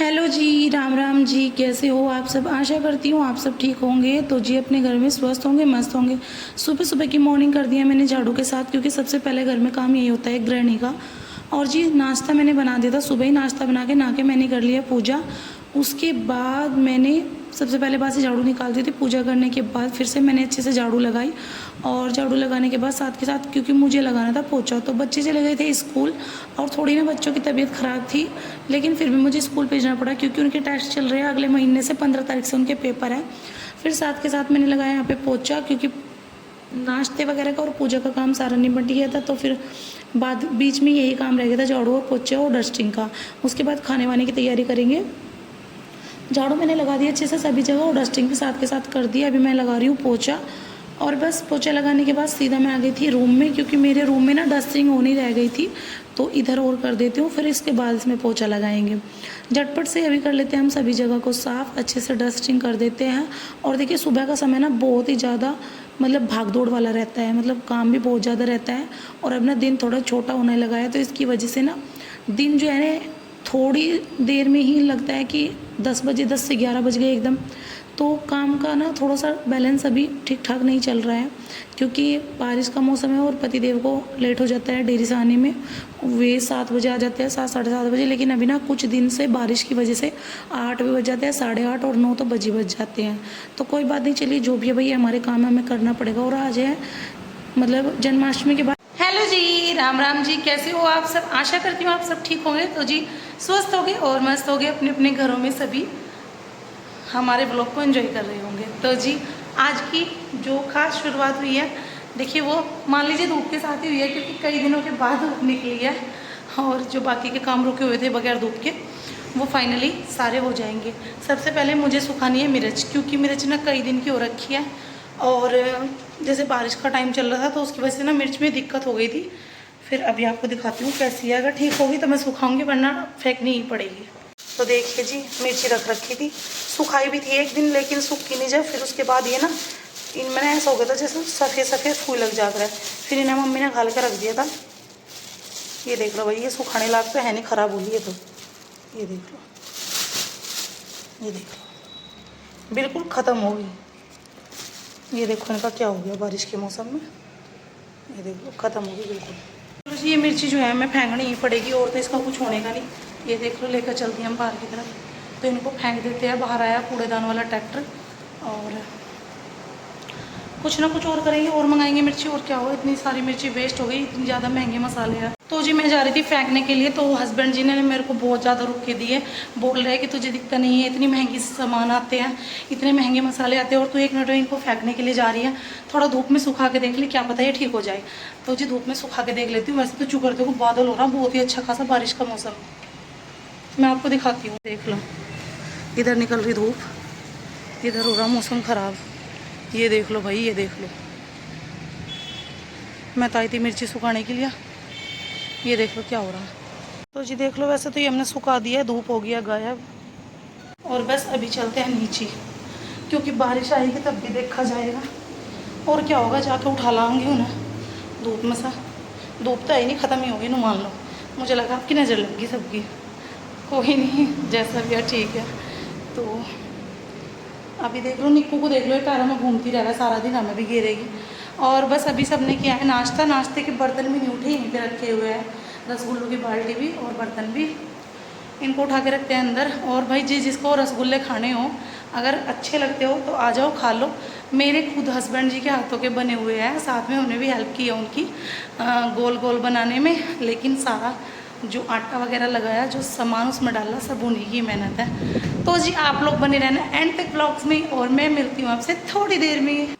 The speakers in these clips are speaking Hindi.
हेलो जी, राम राम जी। कैसे हो आप सब? आशा करती हूँ आप सब ठीक होंगे। तो जी अपने घर में स्वस्थ होंगे, मस्त होंगे। सुबह सुबह की मॉर्निंग कर दिया मैंने झाड़ू के साथ, क्योंकि सबसे पहले घर में काम यही होता है गृहिणी का। और जी नाश्ता मैंने बना दिया था, सुबह ही नाश्ता बना के नहा के मैंने कर लिया पूजा। उसके बाद मैंने सबसे पहले बात से झाड़ू निकाल दी थी। पूजा करने के बाद फिर से मैंने अच्छे से झाड़ू लगाई, और झाड़ू लगाने के बाद साथ के साथ क्योंकि मुझे लगाना था पोछा, तो बच्चे चले गए थे स्कूल। और थोड़ी ना बच्चों की तबीयत ख़राब थी, लेकिन फिर भी मुझे स्कूल भेजना पड़ा क्योंकि उनके टेस्ट चल रहे हैं। अगले महीने से 15 तारीख से उनके पेपर है। फिर साथ के साथ मैंने लगाया यहाँ पे पोछा, क्योंकि नाश्ते वगैरह का और पूजा का काम सारा निपट गया था। तो फिर बाद बीच में यही काम रह गया था, झाड़ू और पोछे और डस्टिंग का। उसके बाद खाने वाने की तैयारी करेंगे। झाड़ू मैंने लगा दिया अच्छे से सभी जगह, और डस्टिंग भी साथ के साथ कर दिया। अभी मैं लगा रही हूँ पोछा, और बस पोछा लगाने के बाद सीधा मैं आ गई थी रूम में, क्योंकि मेरे रूम में ना डस्टिंग होनी रह गई थी। तो इधर और कर देती हूँ, फिर इसके बाद इसमें पोछा लगाएंगे। झटपट से अभी कर लेते हैं हम सभी जगह को साफ़, अच्छे से डस्टिंग कर देते हैं। और देखिए सुबह का समय ना बहुत ही ज़्यादा मतलब भाग दौड़ वाला रहता है, मतलब काम भी बहुत ज़्यादा रहता है। और अब ना दिन थोड़ा छोटा होने लगा है, तो इसकी वजह से ना दिन जो है ना थोड़ी देर में ही लगता है कि 10 बजे, 10 से 11 बज गए एकदम। तो काम का ना थोड़ा सा बैलेंस अभी ठीक ठाक नहीं चल रहा है, क्योंकि बारिश का मौसम है और पतिदेव को लेट हो जाता है डेयरी से आने में। वे 7 बजे आ जाते हैं, 7 साढ़े 7 बजे। लेकिन अभी ना कुछ दिन से बारिश की वजह से 8 भी बज जाते हैं, 8:30 और 9 तो बज ही बज जाते हैं। तो कोई बात नहीं, चलिए जो भी है भाई हमारे काम हमें करना पड़ेगा। और आज है मतलब जन्माष्टमी के बाद। हेलो जी, राम राम जी। कैसे हो आप सब? आशा करती हूँ आप सब ठीक होंगे। तो जी स्वस्थ हो गए और मस्त हो गए अपने अपने घरों में, सभी हमारे ब्लॉग को एंजॉय कर रहे होंगे। तो जी आज की जो खास शुरुआत हुई है, देखिए वो मान लीजिए धूप के साथ ही हुई है, क्योंकि कई दिनों के बाद धूप निकली है। और जो बाकी के काम रुके हुए थे बगैर धूप के, वो फाइनली सारे हो जाएंगे। सबसे पहले मुझे सुखानी है मिर्च, क्योंकि मिर्च ना कई दिन की हो रखी है। और जैसे बारिश का टाइम चल रहा था, तो उसकी वजह से ना मिर्च में दिक्कत हो गई थी। फिर अभी आपको दिखाती हूँ कैसी है। अगर ठीक होगी तो मैं सुखाऊंगी, वरना फेंकनी ही पड़ेगी। तो देखिए जी मिर्ची रख रखी थी, सुखाई भी थी एक दिन, लेकिन सूखी नहीं जाए। फिर उसके बाद ये ना इनमें ऐसा हो गया था जैसे सफ़ेद सफ़ेद फूल लग जाता है। फिर इन्हें मम्मी ने घाल के रख दिया था। ये देख लो भाई, ये सुखाने लायक तो है नहीं, ख़राब हो गई है। तो ये देख लो, ये देख लो बिल्कुल ख़त्म हो गई। ये देखो इनका क्या हो गया बारिश के मौसम में। ये देख लो ख़त्म हो गई बिल्कुल। तो जी ये मिर्ची जो है हमें फेंकनी ही पड़ेगी, और तो इसका कुछ होने का नहीं। ये देख लो लेकर चलती हैं हम बाहर की तरफ, तो इनको फेंक देते हैं। बाहर आया कूड़ेदान वाला ट्रैक्टर, और कुछ ना कुछ और करेंगे और मंगाएंगे मिर्ची। और क्या हो, इतनी सारी मिर्ची वेस्ट हो गई, इतनी ज़्यादा महंगे मसाले हैं। तो जी मैं जा रही थी फेंकने के लिए, तो हस्बैंड जी ने मेरे को बहुत ज़्यादा रुक के दिए। बोल रहे हैं कि तुझे दिक्कत नहीं है, इतनी महंगी सामान आते हैं, इतने महंगे मसाले आते हैं, और तू 1 मिनट में इनको फेंकने के लिए जा रही है। थोड़ा धूप में सुखा के देख ली, क्या पता ये ठीक हो जाए। तो जी धूप में सुखा के देख लेती हूँ। वैसे तो चुकर देखो बादल हो रहा, बहुत ही अच्छा खासा बारिश का मौसम। मैं आपको दिखाती हूँ, देख लो इधर निकल रही धूप, इधर हो रहा मौसम ख़राब। ये देख लो भाई, ये देख लो। मैं तो आई थी मिर्ची सुखाने के लिए, ये देख लो क्या हो रहा है। तो जी देख लो, वैसे तो ये हमने सुखा दिया है, धूप हो गया गायब। और बस अभी चलते हैं नीचे, क्योंकि बारिश आएगी तब भी देखा जाएगा। और क्या होगा, जाके उठा लाऊंगी उन्हें धूप में सा। धूप तो आई नहीं, ख़त्म ही होगी ना, मान लो। मुझे लगा आपकी नज़र लगी सबकी। कोई नहीं, जैसा भी है ठीक है। तो अभी देख लो निक्कू को, देख लो पैरों में घूमती रह रहा है सारा दिन, हमें भी घेरेगी। और बस अभी सबने किया है नाश्ता। नाश्ते के बर्तन भी नहीं उठे, यहीं पे रखे हुए हैं, रसगुल्लों की बाल्टी भी और बर्तन भी। इनको उठा के रखते हैं अंदर। और भाई जी जिसको रसगुल्ले खाने हो, अगर अच्छे लगते हो तो आ जाओ खा लो। मेरे खुद हस्बैंड जी के हाथों के बने हुए हैं, साथ में हमने भी हेल्प की है उनकी गोल गोल बनाने में। लेकिन सारा जो आटा वगैरह लगाया, जो सामान उसमें डाला, सब उन्हीं की मेहनत है। तो जी आप लोग बने रहना एंड तक ब्लॉग्स में, और मैं मिलती हूँ आपसे थोड़ी देर में।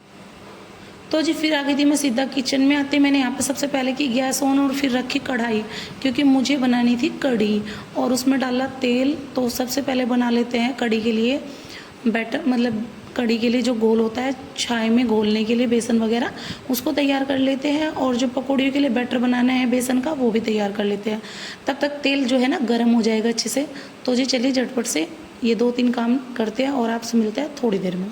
तो जी फिर आ गई थी मैं सीधा किचन में। आते मैंने यहाँ पे सबसे पहले की गैस ऑन, और फिर रखी कढ़ाई, क्योंकि मुझे बनानी थी कढ़ी। और उसमें डाला तेल। तो सबसे पहले बना लेते हैं कढ़ी के लिए बैटर, मतलब कढ़ी के लिए जो घोल होता है चाय में घोलने के लिए, बेसन वगैरह, उसको तैयार कर लेते हैं। और जो पकौड़ियों के लिए बैटर बनाना है बेसन का, वो भी तैयार कर लेते हैं। तब तक तेल जो है ना गर्म हो जाएगा अच्छे से। तो जी चलिए झटपट से ये 2-3 काम करते हैं, और आपसे मिलते हैं थोड़ी देर में।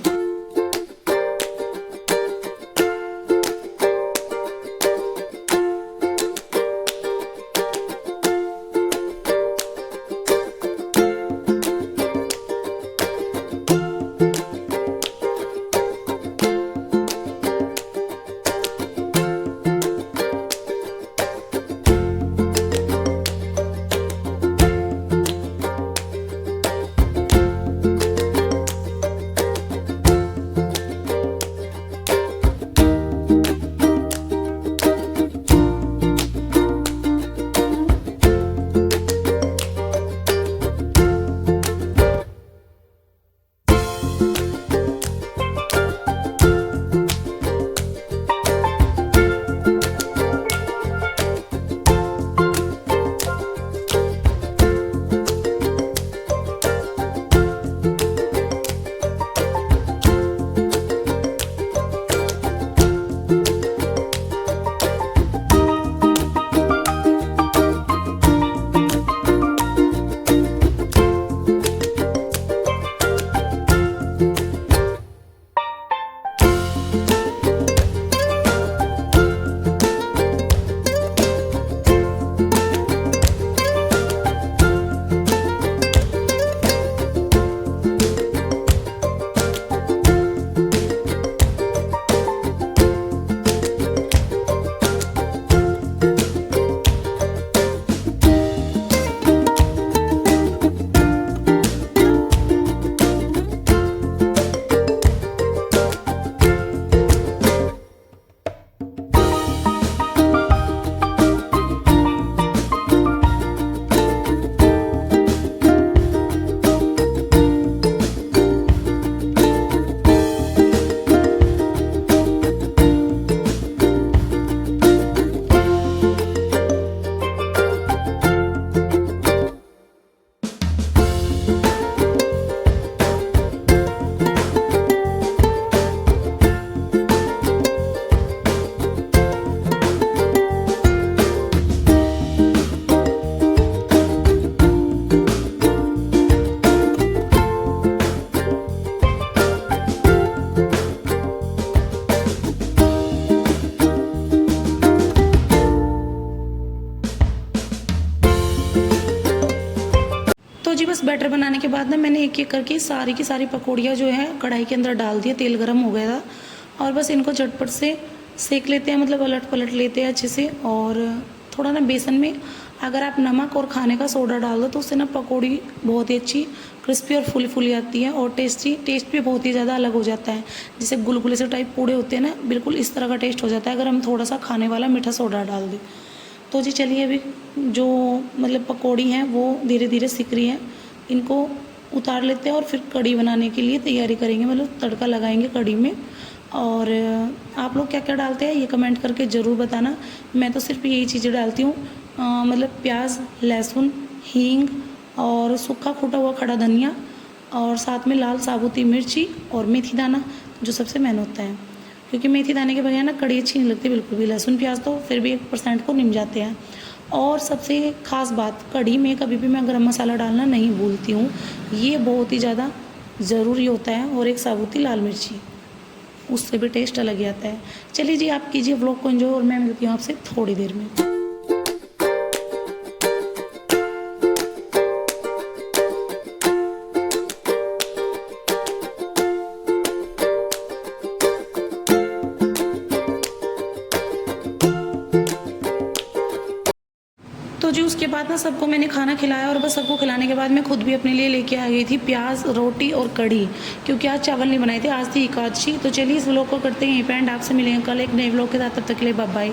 बस बैटर बनाने के बाद ना मैंने एक एक करके सारी की सारी पकौड़ियाँ जो है कढ़ाई के अंदर डाल दिया, तेल गरम हो गया था और बस इनको झटपट से सेक लेते हैं, मतलब अलट पलट लेते हैं अच्छे से। और थोड़ा ना बेसन में अगर आप नमक और खाने का सोडा डाल दो तो उससे ना पकौड़ी बहुत ही अच्छी क्रिस्पी और फुली फुली आती है और टेस्ट भी बहुत ही ज़्यादा अलग हो जाता है। जैसे गुलगुले से टाइप पूड़े होते हैं ना, बिल्कुल इस तरह का टेस्ट हो जाता है अगर हम थोड़ा सा खाने वाला मीठा सोडा डाल दें। तो जी चलिए अभी जो मतलब पकौड़ी हैं वो धीरे धीरे सिक रही हैं, इनको उतार लेते हैं और फिर कढ़ी बनाने के लिए तैयारी करेंगे, मतलब तड़का लगाएंगे कढ़ी में। और आप लोग क्या क्या डालते हैं ये कमेंट करके ज़रूर बताना। मैं तो सिर्फ यही चीज़ें डालती हूँ, मतलब प्याज, लहसुन, हींग और सूखा कूटा हुआ खड़ा धनिया और साथ में लाल साबुती मिर्ची और मेथी दाना जो सबसे मेन होता है, क्योंकि मेथी दाने के बगैर ना कढ़ी अच्छी नहीं लगती बिल्कुल भी। लहसुन प्याज तो फिर भी 1% को निम जाते हैं। और सबसे ख़ास बात, कढ़ी में कभी भी मैं गरम मसाला डालना नहीं भूलती हूँ, ये बहुत ही ज़्यादा ज़रूरी होता है। और एक साबुती लाल मिर्ची, उससे भी टेस्ट अलग ही आता है। चलिए जी आप कीजिए व्लॉग को एंजॉय और मैं मिलती हूँ आपसे थोड़ी देर में। तो जी उसके बाद ना सबको मैंने खाना खिलाया और बस सबको खिलाने के बाद मैं खुद भी अपने लिए लेके आ गई थी प्याज, रोटी और कढ़ी, क्योंकि आज चावल नहीं बनाए थे, आज थी एकादशी। तो चलिए इस व्लॉग को करते हैं यहीं पे एंड, आपसे मिलेंगे कल एक नए व्लॉग के साथ, तब तक के लिए बाय बाय।